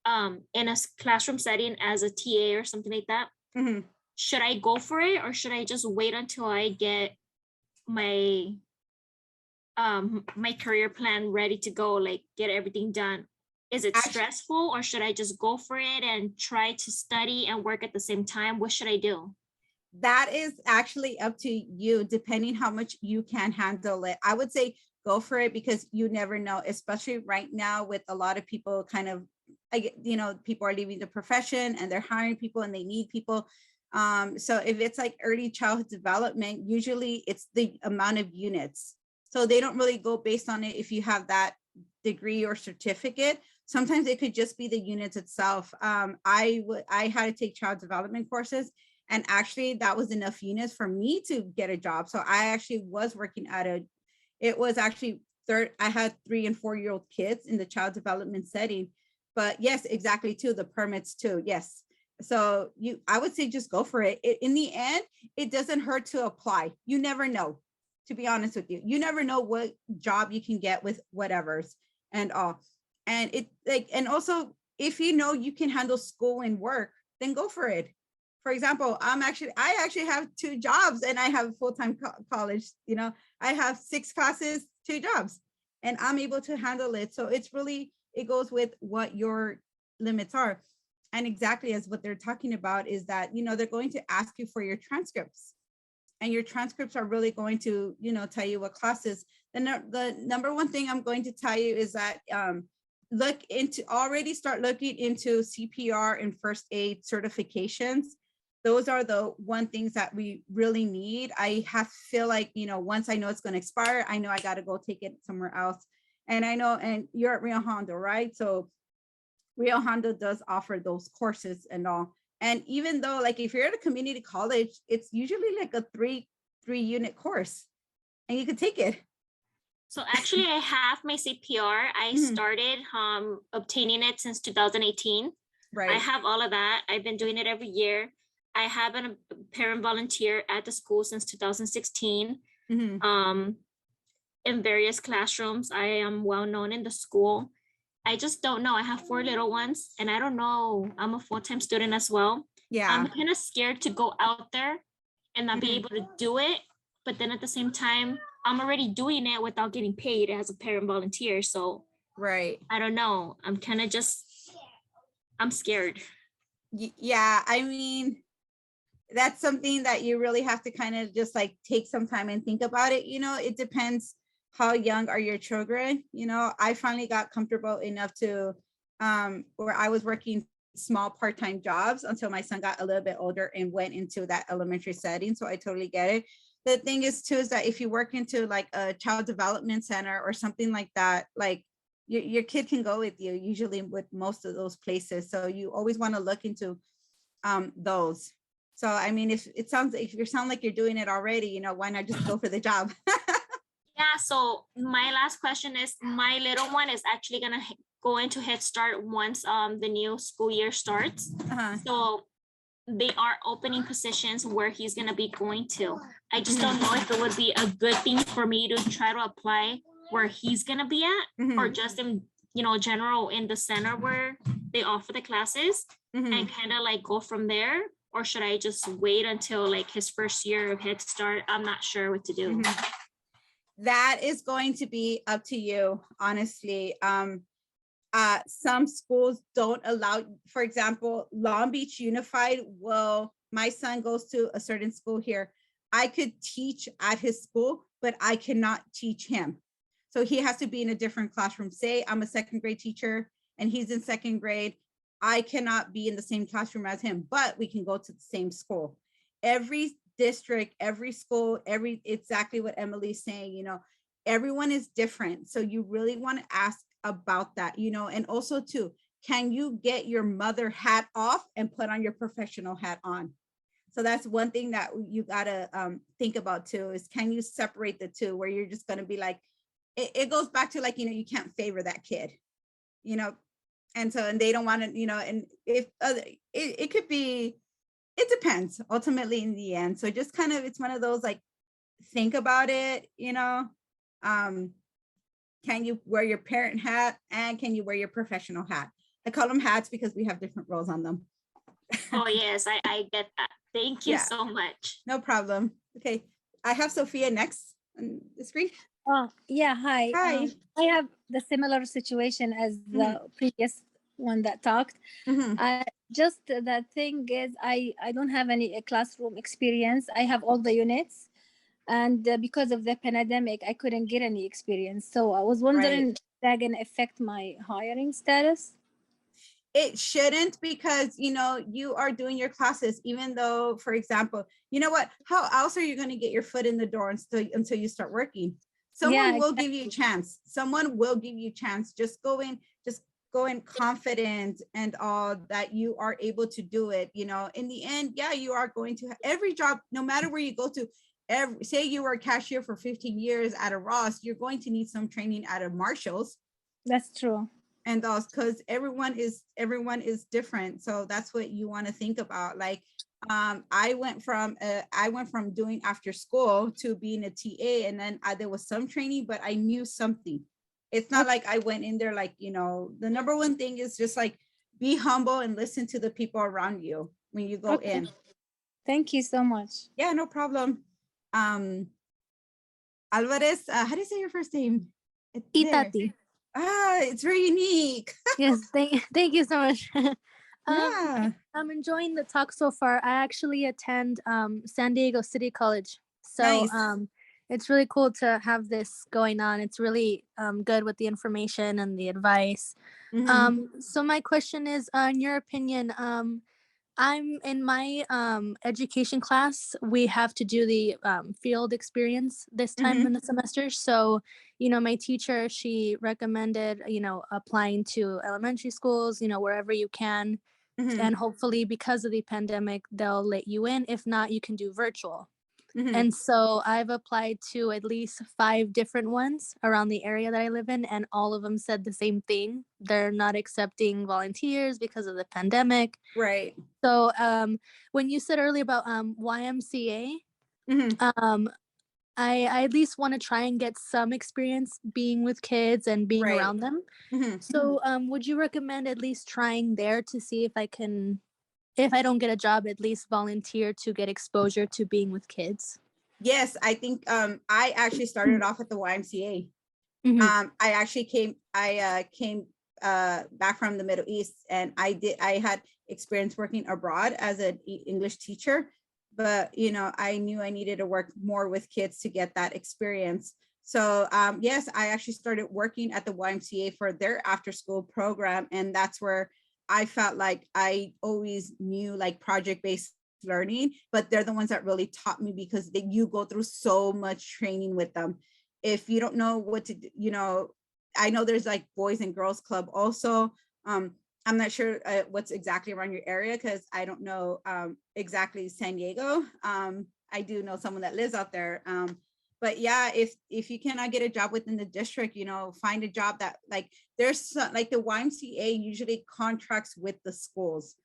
in a classroom setting as a TA or something like that, should I go for it, or should I just wait until I get my my career plan ready to go, like get everything done? Is it stressful, or should I just go for it and try to study and work at the same time? What should I do? That is actually up to you, depending how much you can handle it. I would say go for it, because you never know, especially right now with a lot of people kind of, you know, people are leaving the profession and they're hiring people and they need people. So if it's like early childhood development, usually it's the amount of units. So they don't really go based on it if you have that degree or certificate. Sometimes it could just be the units itself. I had to take child development courses, and actually that was enough units for me to get a job. So I actually was working at it was actually I had 3 and 4 year old kids in the child development setting. But yes, exactly too, the permits too, yes. So I would say just go for it. In the end, it doesn't hurt to apply. You never know, to be honest with you. You never know what job you can get with whatever's and all. And and also if you know you can handle school and work, then go for it. For example, I actually have 2 jobs and I have full-time college, you know, I have 6 classes, 2 jobs, and I'm able to handle it. So it's really, it goes with what your limits are. And exactly as what they're talking about is that, you know, they're going to ask you for your transcripts, and your transcripts are really going to, you know, tell you what classes. The number one thing I'm going to tell you is that start looking into CPR and first aid certifications. Those are the one things that we really need. I feel like, you know, once I know it's going to expire, I know I got to go take it somewhere else. And I know, and you're at Rio Hondo, right? So Rio Hondo does offer those courses and all. And even though, like, if you're at a community college, it's usually like a three unit course, and you could take it. So actually, I have my CPR. I started obtaining it since 2018. Right. I have all of that. I've been doing it every year. I have been a parent volunteer at the school since 2016. In various classrooms. I am well known in the school. I just don't know. I have 4 little ones, and I don't know. I'm a full-time student as well. Yeah. I'm kind of scared to go out there and not be able to do it. But then at the same time, I'm already doing it without getting paid as a parent volunteer. So right. I don't know. I'm kind of I'm scared. Yeah. I mean, that's something that you really have to kind of just like take some time and think about it. You know, it depends how young are your children. You know, I finally got comfortable enough to where I was working small part-time jobs until my son got a little bit older and went into that elementary setting. So I totally get it. The thing is too, is that if you work into like a child development center or something like that, like your kid can go with you usually with most of those places. So you always want to look into those. So, I mean, if you sound like you're doing it already, you know, why not just go for the job? Yeah, so my last question is, my little one is actually gonna go into Head Start once the new school year starts. So they are opening positions where he's gonna be going to. I just don't know if it would be a good thing for me to try to apply where he's gonna be at, or just in, you know, general in the center where they offer the classes, and kind of like go from there. Or should I just wait until like his first year of Head Start? I'm not sure what to do. That is going to be up to you, honestly. Some schools don't allow, for example, Long Beach Unified my son goes to a certain school here. I could teach at his school, but I cannot teach him. So he has to be in a different classroom. Say I'm a second grade teacher and he's in second grade. I cannot be in the same classroom as him, but we can go to the same school. Every district, every school, exactly what Emily's saying, you know, everyone is different. So you really want to ask about that, you know, and also too, can you get your mother hat off and put on your professional hat on? So that's one thing that you gotta think about too, is can you separate the two, where you're just gonna be like, it goes back to like, you know, you can't favor that kid, you know, and they don't want to, you know, and if it could be, it depends ultimately in the end. So just kind of, it's one of those like, think about it, you know, can you wear your parent hat and can you wear your professional hat? I call them hats because we have different roles on them. Oh yes, I get that. Thank you so much. No problem. Okay, I have Sophia next on the screen. Oh, yeah, hi. Hi. I have the similar situation as the previous one that talked. Just the thing is, I don't have any classroom experience. I have all the units. And because of the pandemic, I couldn't get any experience. So I was wondering if that can affect my hiring status. It shouldn't, because, you know, you are doing your classes, even though, for example, you know what, how else are you going to get your foot in the door until you start working? Someone will give you a chance. Someone will give you a chance. Just go in confident and all that you are able to do it. You know, in the end, yeah, you are going to every job, no matter where you go to. Say you were a cashier for 15 years at a Ross, you're going to need some training at a Marshall's. That's true. And those, because everyone is different. So that's what you want to think about. Like, I went from doing after school to being a TA, and then there was some training, but I knew something. It's not like I went in there like, you know, the number one thing is just like, be humble and listen to the people around you when you go in. Thank you so much. Yeah, no problem. Alvarez, how do you say your first name? Itati. It's very unique. Yes, thank you so much. Yeah. I'm enjoying the talk so far. I actually attend San Diego City College. So nice. It's really cool to have this going on. It's really good with the information and the advice. So my question is, in your opinion, I'm in my education class. We have to do the field experience this time in the semester. So, you know, my teacher, she recommended, you know, applying to elementary schools, you know, wherever you can. And hopefully because of the pandemic, they'll let you in. If not, you can do virtual. And so I've applied to at least 5 different ones around the area that I live in, and all of them said the same thing. They're not accepting volunteers because of the pandemic. Right. So when you said earlier about YMCA, I at least want to try and get some experience being with kids and being around them. So would you recommend at least trying there to see if I can, if I don't get a job, at least volunteer to get exposure to being with kids? Yes, I think I actually started off at the YMCA. I came back from the Middle East, and I had experience working abroad as an English teacher, but you know, I knew I needed to work more with kids to get that experience. So yes, I actually started working at the YMCA for their after school program, and that's where I felt like I always knew like project-based learning, but they're the ones that really taught me, because you go through so much training with them. If you don't know what to do, you know, I know there's like Boys and Girls Club also. I'm not sure what's exactly around your area, because I don't know exactly San Diego. I do know someone that lives out there. But yeah, if you cannot get a job within the district, you know, find a job that like like the YMCA usually contracts with the schools.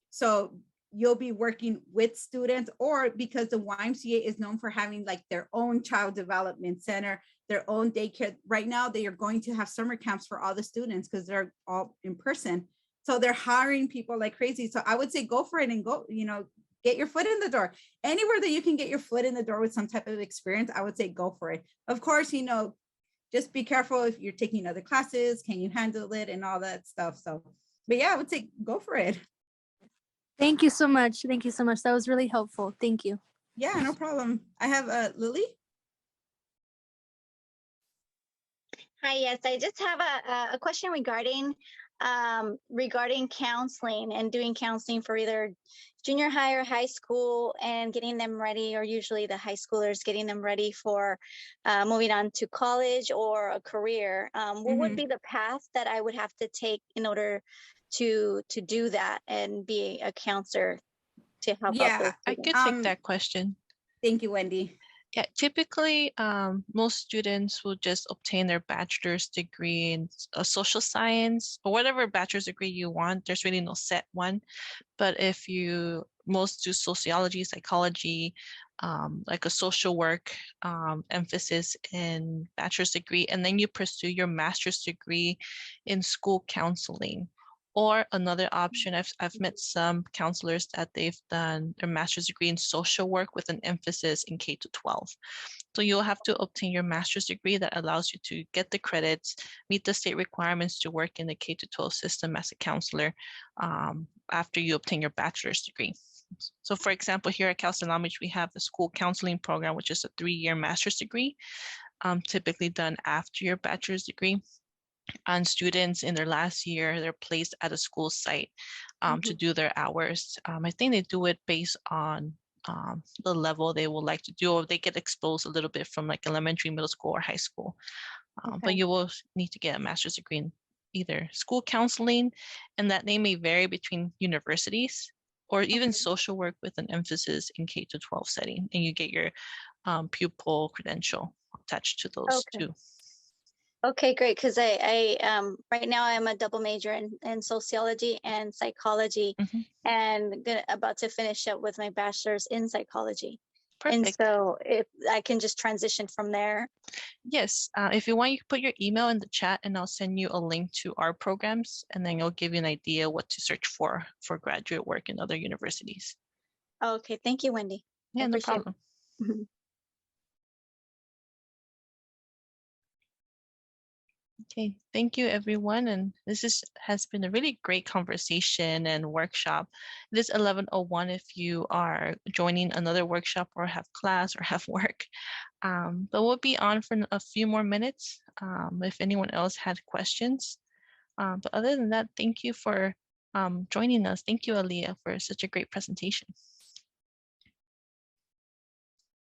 So you'll be working with students, or because the YMCA is known for having like their own child development center, their own daycare. Right now, they are going to have summer camps for all the students because they're all in person. So they're hiring people like crazy. So I would say go for it and go, you know, get your foot in the door. Anywhere that you can get your foot in the door with some type of experience, I would say go for it. Of course, you know, just be careful if you're taking other classes, can you handle it and all that stuff. So, but yeah, I would say go for it. Thank you so much. Thank you so much. That was really helpful. Thank you. Yeah, no problem. I have Lily. Hi, yes, I just have a question regarding counseling and doing counseling for either junior high or high school and getting them ready, or usually the high schoolers getting them ready for moving on to college or a career. What would be the path that I would have to take in order to do that and be a counselor to help out Yeah, those I students? could take that question. Thank you, Wendy. Yeah, typically, most students will just obtain their bachelor's degree in social science or whatever bachelor's degree you want. There's really no set one. But if you most do sociology, psychology, like a social work emphasis in bachelor's degree, and then you pursue your master's degree in school counseling. Or another option, I've met some counselors that they've done their master's degree in social work with an emphasis in K to 12. So you'll have to obtain your master's degree that allows you to get the credits, meet the state requirements to work in the K to 12 system as a counselor after you obtain your bachelor's degree. So for example, here at Cal State Long Beach, we have the school counseling program, which is a 3-year master's degree, typically done after your bachelor's degree. And students in their last year, they're placed at a school site to do their hours. I think they do it based on the level they would like to do, or they get exposed a little bit from like elementary, middle school, or high school. But you will need to get a master's degree in either school counseling, and that they may vary between universities, or even social work with an emphasis in K to 12 setting, and you get your pupil credential attached to those two. Okay, great. Because I right now I'm a double major in sociology and psychology, and about to finish up with my bachelor's in psychology. Perfect. And so if I can just transition from there. Yes, if you want, you can put your email in the chat and I'll send you a link to our programs, and then it'll give you an idea what to search for graduate work in other universities. Okay, thank you, Wendy. Yeah, no problem. Okay, thank you everyone. And this has been a really great conversation and workshop. It is 11:01 if you are joining another workshop or have class or have work. But we'll be on for a few more minutes if anyone else had questions. But other than that, thank you for joining us. Thank you, Aaliyah, for such a great presentation.